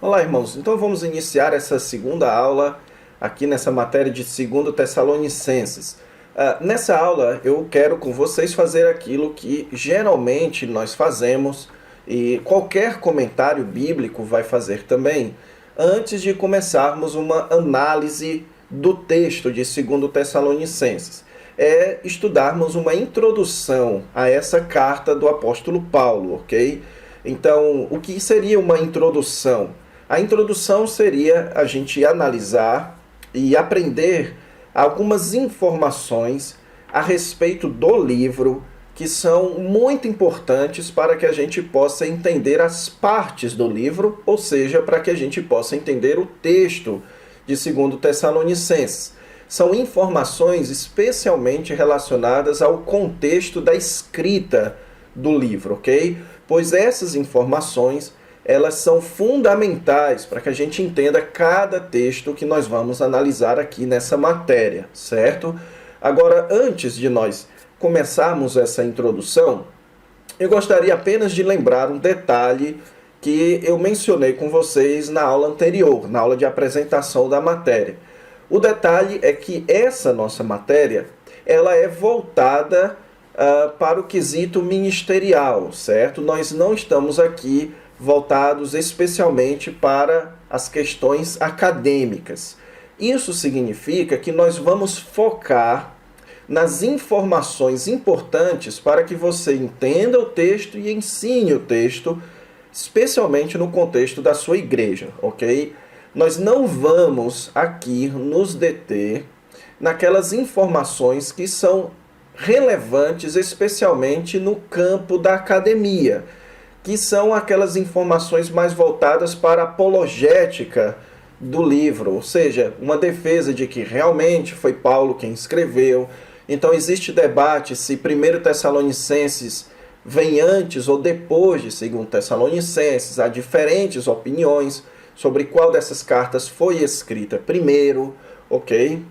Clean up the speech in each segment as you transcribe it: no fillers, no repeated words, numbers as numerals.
Olá, irmãos. Então vamos iniciar essa segunda aula aqui nessa matéria de 2 Tessalonicenses. Nessa aula eu quero com vocês fazer aquilo que geralmente nós fazemos e qualquer comentário bíblico vai fazer também, antes de começarmos uma análise do texto de 2 Tessalonicenses. É estudarmos uma introdução a essa carta do apóstolo Paulo, ok? Então, o que seria uma introdução? A introdução seria a gente analisar e aprender algumas informações a respeito do livro que são muito importantes para que a gente possa entender as partes do livro, ou seja, para que a gente possa entender o texto de 2 Tessalonicenses. São informações especialmente relacionadas ao contexto da escrita do livro, ok? Pois essas informações elas são fundamentais para que a gente entenda cada texto que nós vamos analisar aqui nessa matéria, certo? Agora, antes de nós começarmos essa introdução, eu gostaria apenas de lembrar um detalhe que eu mencionei com vocês na aula anterior, na aula de apresentação da matéria. O detalhe é que essa nossa matéria, ela é voltada para o quesito ministerial, certo? Nós não estamos aqui voltados especialmente para as questões acadêmicas. Isso significa que nós vamos focar nas informações importantes para que você entenda o texto e ensine o texto, especialmente no contexto da sua igreja, ok? Nós não vamos aqui nos deter naquelas informações que são relevantes, especialmente no campo da academia, que são aquelas informações mais voltadas para a apologética do livro, ou seja, uma defesa de que realmente foi Paulo quem escreveu. Então existe debate se 1 Tessalonicenses vem antes ou depois de 2 Tessalonicenses. Há diferentes opiniões sobre qual dessas cartas foi escrita primeiro, ok?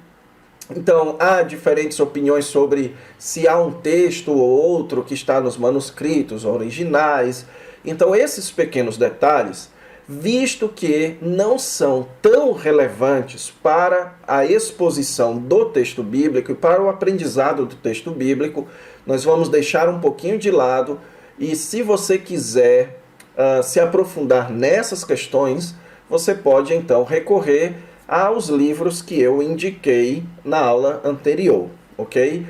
Então, há diferentes opiniões sobre se há um texto ou outro que está nos manuscritos originais. Então, esses pequenos detalhes, visto que não são tão relevantes para a exposição do texto bíblico e para o aprendizado do texto bíblico, nós vamos deixar um pouquinho de lado. E se você quiser se aprofundar nessas questões, você pode então recorrer aos livros que eu indiquei na aula anterior, ok?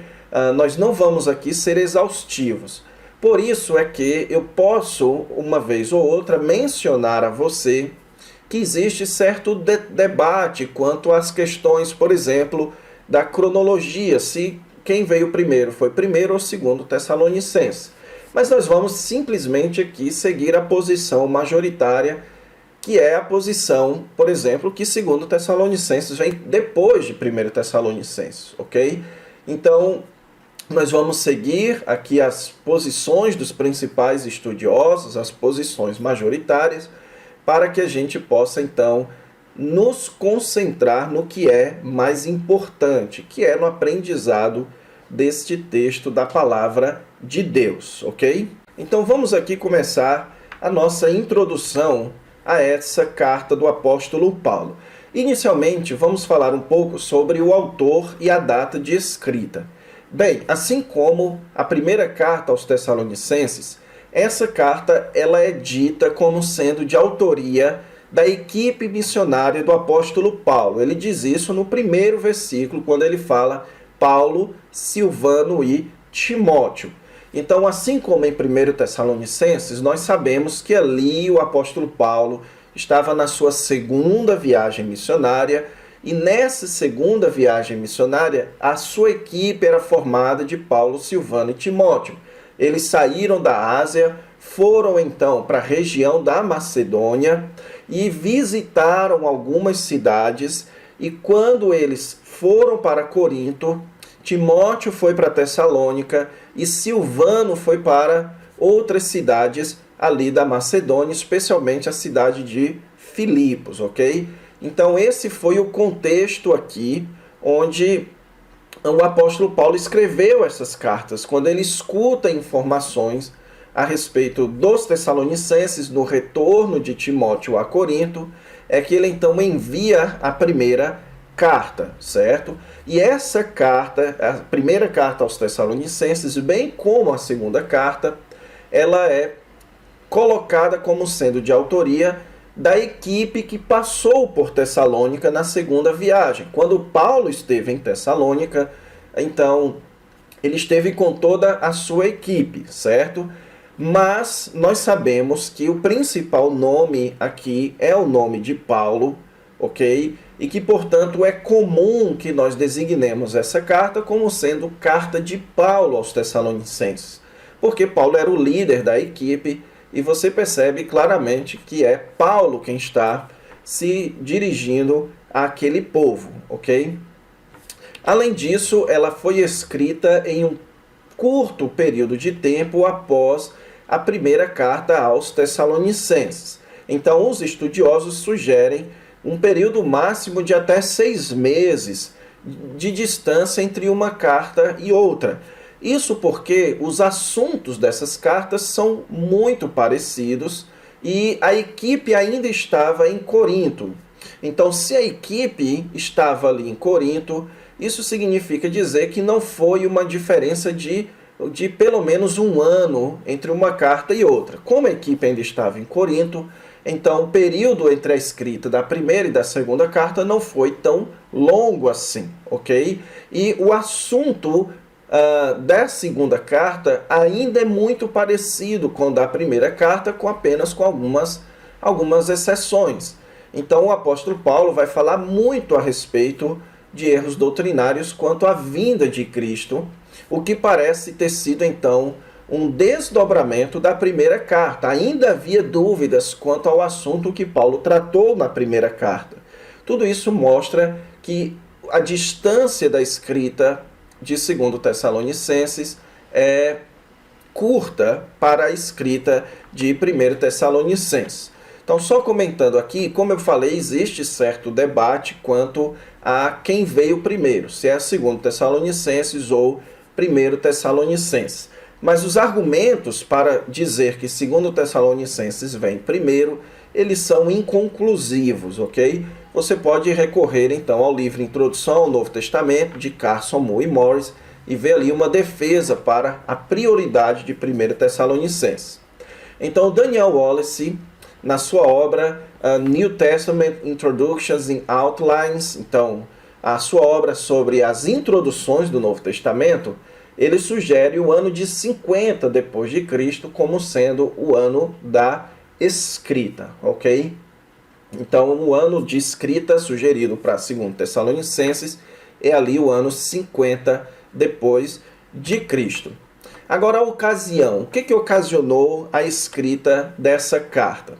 Nós não vamos aqui ser exaustivos. Por isso é que eu posso, uma vez ou outra, mencionar a você que existe certo debate quanto às questões, por exemplo, da cronologia, se quem veio primeiro foi 1 ou 2 Tessalonicenses. Mas nós vamos simplesmente aqui seguir a posição majoritária, que é a posição, por exemplo, que 2 Tessalonicenses vem depois de 1 Tessalonicenses, ok? Então, nós vamos seguir aqui as posições dos principais estudiosos, as posições majoritárias, para que a gente possa, então, nos concentrar no que é mais importante, que é no aprendizado deste texto da palavra de Deus, ok? Então, vamos aqui começar a nossa introdução a essa carta do apóstolo Paulo. Inicialmente, vamos falar um pouco sobre o autor e a data de escrita. Bem, assim como a primeira carta aos Tessalonicenses, essa carta ela é dita como sendo de autoria da equipe missionária do apóstolo Paulo. Ele diz isso no primeiro versículo, quando ele fala Paulo, Silvano e Timóteo. Então, assim como em 1 Tessalonicenses, nós sabemos que ali o apóstolo Paulo estava na sua segunda viagem missionária, e nessa segunda viagem missionária, a sua equipe era formada de Paulo, Silvano e Timóteo. Eles saíram da Ásia, foram então para a região da Macedônia e visitaram algumas cidades, e quando eles foram para Corinto, Timóteo foi para Tessalônica e Silvano foi para outras cidades ali da Macedônia, especialmente a cidade de Filipos, ok? Então esse foi o contexto aqui onde o apóstolo Paulo escreveu essas cartas, quando ele escuta informações a respeito dos Tessalonicenses, no retorno de Timóteo a Corinto, é que ele então envia a primeira carta, certo? E essa carta, a primeira carta aos Tessalonicenses, bem como a segunda carta, ela é colocada como sendo de autoria da equipe que passou por Tessalônica na segunda viagem. Quando Paulo esteve em Tessalônica, então ele esteve com toda a sua equipe, certo? Mas nós sabemos que o principal nome aqui é o nome de Paulo, ok? E que, portanto, é comum que nós designemos essa carta como sendo carta de Paulo aos Tessalonicenses, porque Paulo era o líder da equipe e você percebe claramente que é Paulo quem está se dirigindo àquele povo, ok? Além disso, ela foi escrita em um curto período de tempo após a primeira carta aos Tessalonicenses. Então, os estudiosos sugerem um período máximo de até 6 meses de distância entre uma carta e outra. Isso porque os assuntos dessas cartas são muito parecidos e a equipe ainda estava em Corinto. Então, se a equipe estava ali em Corinto, isso significa dizer que não foi uma diferença de pelo menos um ano entre uma carta e outra. Como a equipe ainda estava em Corinto, então o período entre a escrita da primeira e da segunda carta não foi tão longo assim, ok? E o assunto da segunda carta ainda é muito parecido com o da primeira carta, apenas com algumas exceções. Então o apóstolo Paulo vai falar muito a respeito de erros doutrinários quanto à vinda de Cristo, o que parece ter sido então um desdobramento da primeira carta. Ainda havia dúvidas quanto ao assunto que Paulo tratou na primeira carta. Tudo isso mostra que a distância da escrita de 2 Tessalonicenses é curta para a escrita de 1 Tessalonicenses. Então, só comentando aqui, como eu falei, existe certo debate quanto a quem veio primeiro, se é 2 Tessalonicenses ou 1 Tessalonicenses. Mas os argumentos para dizer que 2 Tessalonicenses vem primeiro, eles são inconclusivos, ok? Você pode recorrer então ao livro Introdução ao Novo Testamento, de Carson, Moore e Morris, e ver ali uma defesa para a prioridade de 1 Tessalonicenses. Então, Daniel Wallace, na sua obra New Testament Introductions and Outlines, então, a sua obra sobre as introduções do Novo Testamento, ele sugere o ano de 50 depois de Cristo como sendo o ano da escrita, ok? Então, o ano de escrita sugerido para 2 Tessalonicenses é ali o ano 50 depois de Cristo. Agora, a ocasião. O que ocasionou a escrita dessa carta?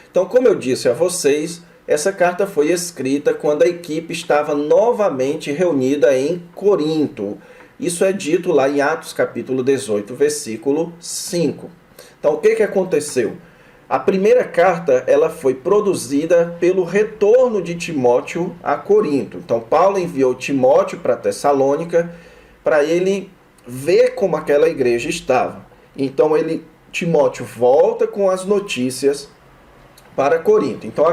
Então, como eu disse a vocês, essa carta foi escrita quando a equipe estava novamente reunida em Corinto. Isso é dito lá em Atos capítulo 18, versículo 5. Então, o que aconteceu? A primeira carta ela foi produzida pelo retorno de Timóteo a Corinto. Então, Paulo enviou Timóteo para Tessalônica para ele ver como aquela igreja estava. Então, Timóteo volta com as notícias para Corinto. Então,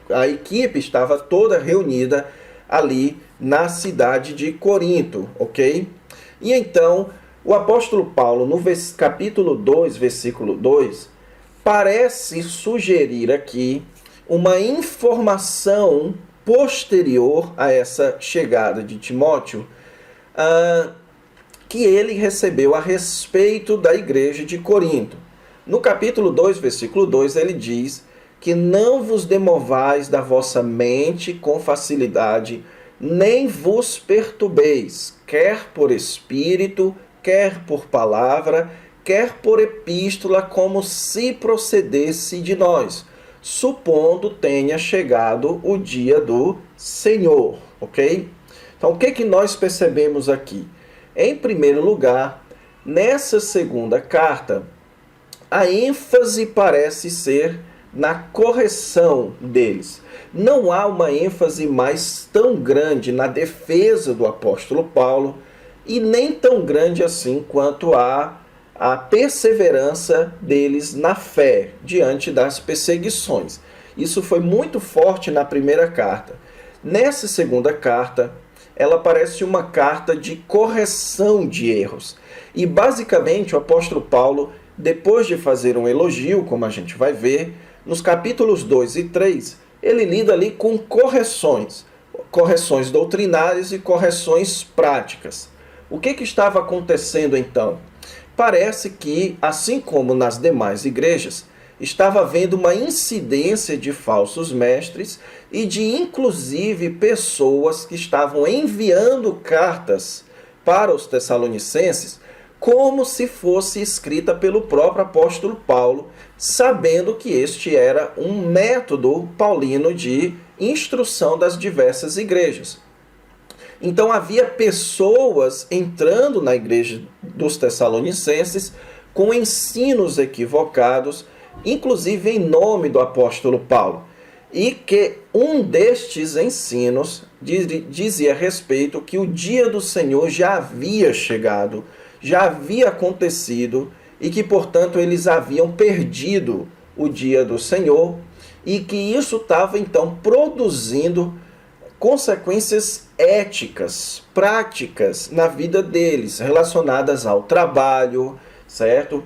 a equipe estava toda reunida ali na cidade de Corinto, ok? E então, o apóstolo Paulo, no capítulo 2, versículo 2, parece sugerir aqui uma informação posterior a essa chegada de Timóteo, que ele recebeu a respeito da igreja de Corinto. No capítulo 2, versículo 2, ele diz que não vos demovais da vossa mente com facilidade, nem vos perturbeis, quer por espírito, quer por palavra, quer por epístola, como se procedesse de nós, supondo tenha chegado o dia do Senhor, ok? Então, o que nós percebemos aqui? Em primeiro lugar, nessa segunda carta, a ênfase parece ser na correção deles. Não há uma ênfase mais tão grande na defesa do apóstolo Paulo e nem tão grande assim quanto a a perseverança deles na fé diante das perseguições. Isso foi muito forte na primeira carta. Nessa segunda carta, ela parece uma carta de correção de erros. E basicamente o apóstolo Paulo, depois de fazer um elogio, como a gente vai ver, nos capítulos 2 e 3, ele lida ali com correções doutrinárias e correções práticas. O que estava acontecendo então? Parece que, assim como nas demais igrejas, estava havendo uma incidência de falsos mestres e de, inclusive, pessoas que estavam enviando cartas para os Tessalonicenses como se fosse escrita pelo próprio apóstolo Paulo, sabendo que este era um método paulino de instrução das diversas igrejas. Então havia pessoas entrando na igreja dos Tessalonicenses com ensinos equivocados, inclusive em nome do apóstolo Paulo. E que um destes ensinos dizia a respeito que o dia do Senhor já havia chegado, já havia acontecido e que, portanto, eles haviam perdido o dia do Senhor e que isso estava, então, produzindo consequências éticas, práticas na vida deles, relacionadas ao trabalho, certo?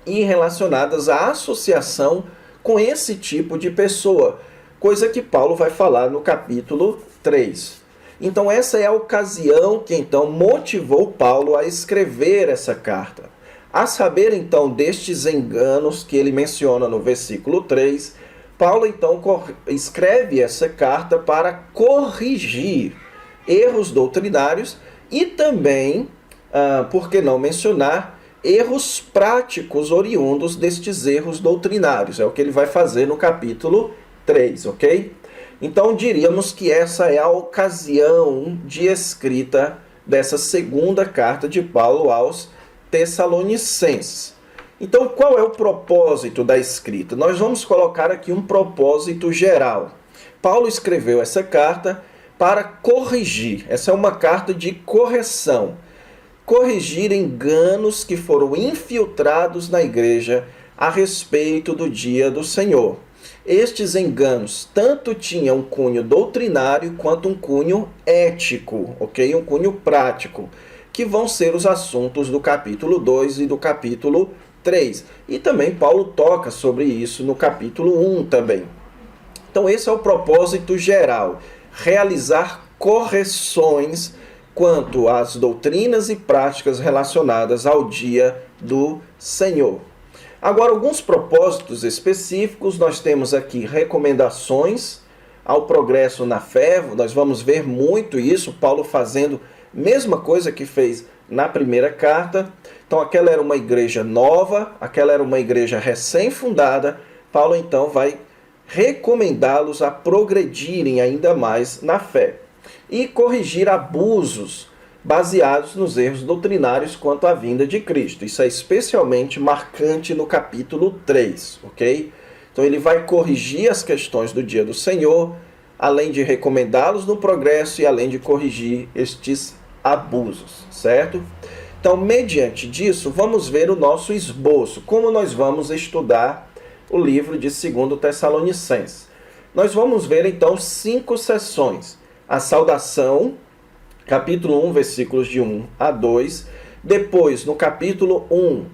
E relacionadas à associação com esse tipo de pessoa, coisa que Paulo vai falar no capítulo 3. Então essa é a ocasião que então motivou Paulo a escrever essa carta. A saber então destes enganos que ele menciona no versículo 3, Paulo então escreve essa carta para corrigir erros doutrinários e também, por que não mencionar, erros práticos oriundos destes erros doutrinários. É o que ele vai fazer no capítulo 3, ok? Então diríamos que essa é a ocasião de escrita dessa segunda carta de Paulo aos Tessalonicenses. Então qual é o propósito da escrita? Nós vamos colocar aqui um propósito geral. Paulo escreveu essa carta para corrigir. Essa é uma carta de correção. Corrigir enganos que foram infiltrados na igreja a respeito do dia do Senhor. Estes enganos tanto tinham um cunho doutrinário quanto um cunho ético, ok? Um cunho prático, que vão ser os assuntos do capítulo 2 e do capítulo 3. E também Paulo toca sobre isso no capítulo 1 também. Então esse é o propósito geral, realizar correções quanto às doutrinas e práticas relacionadas ao dia do Senhor. Agora, alguns propósitos específicos, nós temos aqui recomendações ao progresso na fé, nós vamos ver muito isso, Paulo fazendo a mesma coisa que fez na primeira carta. Então, aquela era uma igreja nova, aquela era uma igreja recém-fundada, Paulo então vai recomendá-los a progredirem ainda mais na fé e corrigir abusos baseados nos erros doutrinários quanto à vinda de Cristo. Isso é especialmente marcante no capítulo 3, ok? Então ele vai corrigir as questões do dia do Senhor, além de recomendá-los no progresso e além de corrigir estes abusos, certo? Então, mediante disso, vamos ver o nosso esboço, como nós vamos estudar o livro de 2 Tessalonicenses. Nós vamos ver então 5 sessões. A saudação, capítulo 1, versículos de 1 a 2. Depois, no capítulo 1,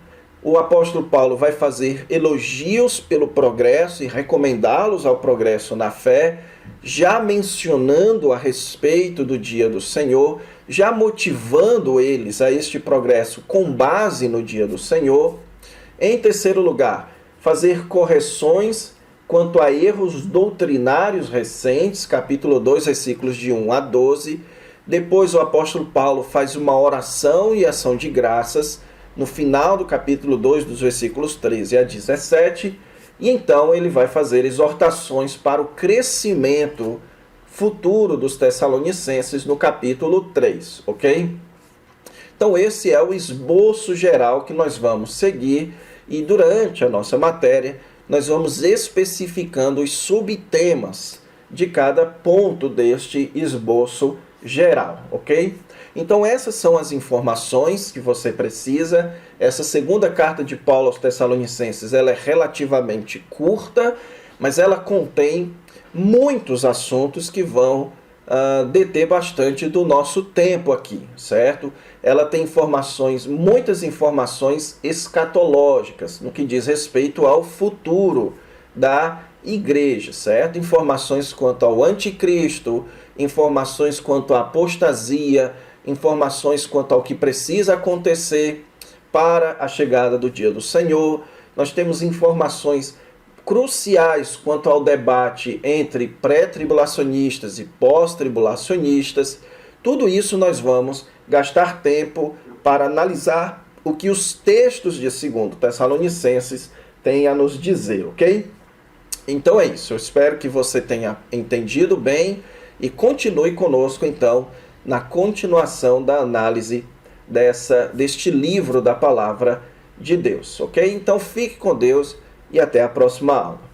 o apóstolo Paulo vai fazer elogios pelo progresso e recomendá-los ao progresso na fé, já mencionando a respeito do dia do Senhor, já motivando eles a este progresso com base no dia do Senhor. Em terceiro lugar, fazer correções quanto a erros doutrinários recentes, capítulo 2, versículos de 1 a 12. Depois o apóstolo Paulo faz uma oração e ação de graças no final do capítulo 2, dos versículos 13 a 17. E então ele vai fazer exortações para o crescimento futuro dos Tessalonicenses no capítulo 3, ok? Então esse é o esboço geral que nós vamos seguir e durante a nossa matéria nós vamos especificando os subtemas de cada ponto deste esboço geral, ok? Então essas são as informações que você precisa. Essa segunda carta de Paulo aos Tessalonicenses, ela é relativamente curta, mas ela contém muitos assuntos que vão deter bastante do nosso tempo aqui, certo? Ela tem muitas informações escatológicas, no que diz respeito ao futuro da igreja, certo? Informações quanto ao anticristo, informações quanto à apostasia, informações quanto ao que precisa acontecer para a chegada do dia do Senhor. Nós temos informações cruciais quanto ao debate entre pré-tribulacionistas e pós-tribulacionistas. Tudo isso nós vamos gastar tempo para analisar o que os textos de 2 Tessalonicenses têm a nos dizer, ok? Então é isso, eu espero que você tenha entendido bem e continue conosco então na continuação da análise deste livro da Palavra de Deus, ok? Então fique com Deus e até a próxima aula.